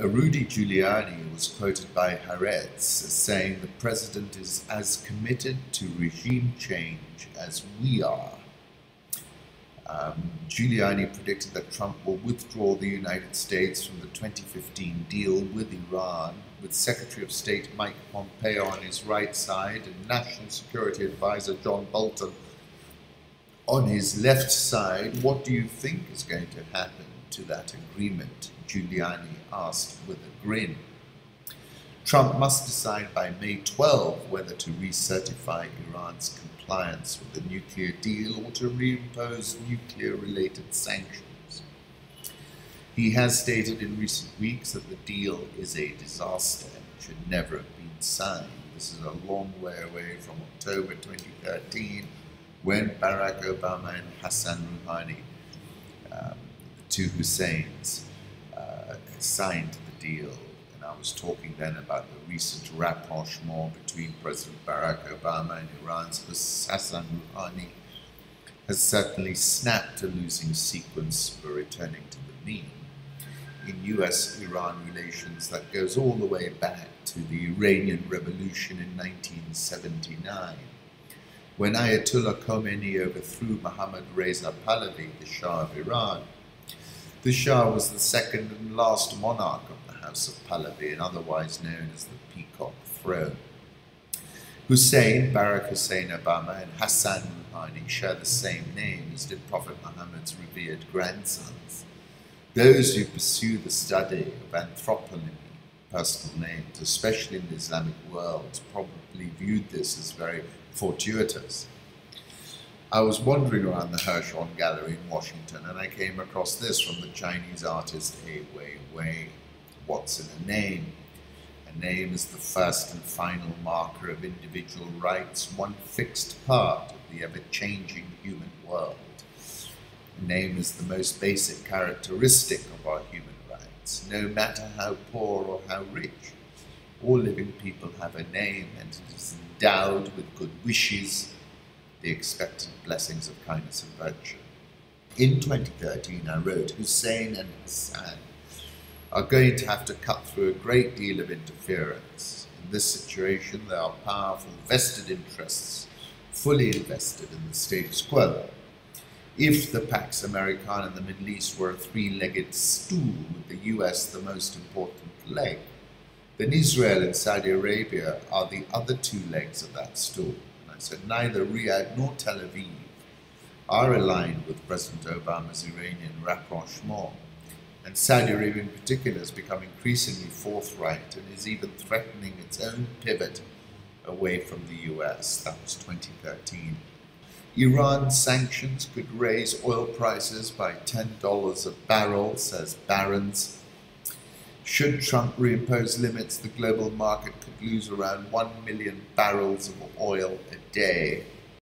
Rudy Giuliani was quoted by Haaretz as saying the president is as committed to regime change as we are. Giuliani predicted that Trump will withdraw the United States from the 2015 deal with Iran, with Secretary of State Mike Pompeo on his right side and National Security Advisor John Bolton on his left side. What do you think is going to happen to that agreement? Giuliani asked with a grin. Trump must decide by May 12 whether to recertify Iran's compliance with the nuclear deal or to reimpose nuclear-related sanctions. He has stated in recent weeks that the deal is a disaster and should never have been signed. This is a long way away from October 2013, when Barack Obama and Hassan Rouhani, the two Husseins, signed the deal. And I was talking then about the recent rapprochement between President Barack Obama and Iran's Hassan Rouhani has certainly snapped a losing sequence for returning to the mean. In US-Iran relations, that goes all the way back to the Iranian Revolution in 1979, when Ayatollah Khomeini overthrew Mohammad Reza Pahlavi, the Shah of Iran. The Shah was the second and last monarch of the House of Pahlavi, and otherwise known as the Peacock Throne. Barack Hussein Obama, and Hassan Rouhani share the same name, as did Prophet Muhammad's revered grandsons. Those who pursue the study of anthroponymy, personal names, especially in the Islamic world, probably viewed this as very fortuitous. I was wandering around the Hirshhorn Gallery in Washington, and I came across this from the Chinese artist Ai Weiwei. What's in a name? A name is the first and final marker of individual rights, one fixed part of the ever-changing human world. A name is the most basic characteristic of our human rights. No matter how poor or how rich, all living people have a name, and it is endowed with good wishes, the expected blessings of kindness and virtue. In 2013, I wrote, Hussein and Hassan are going to have to cut through a great deal of interference. In this situation, there are powerful vested interests, fully invested in the status quo. If the Pax Americana in the Middle East were a three-legged stool with the US the most important leg, then Israel and Saudi Arabia are the other two legs of that stool. So neither Riyadh nor Tel Aviv are aligned with President Obama's Iranian rapprochement, and Saudi Arabia in particular has become increasingly forthright and is even threatening its own pivot away from the US. That was 2013. Iran's sanctions could raise oil prices by $10 a barrel, says Barron's. Should Trump reimpose limits, the global market could lose around 1 million barrels of oil a day.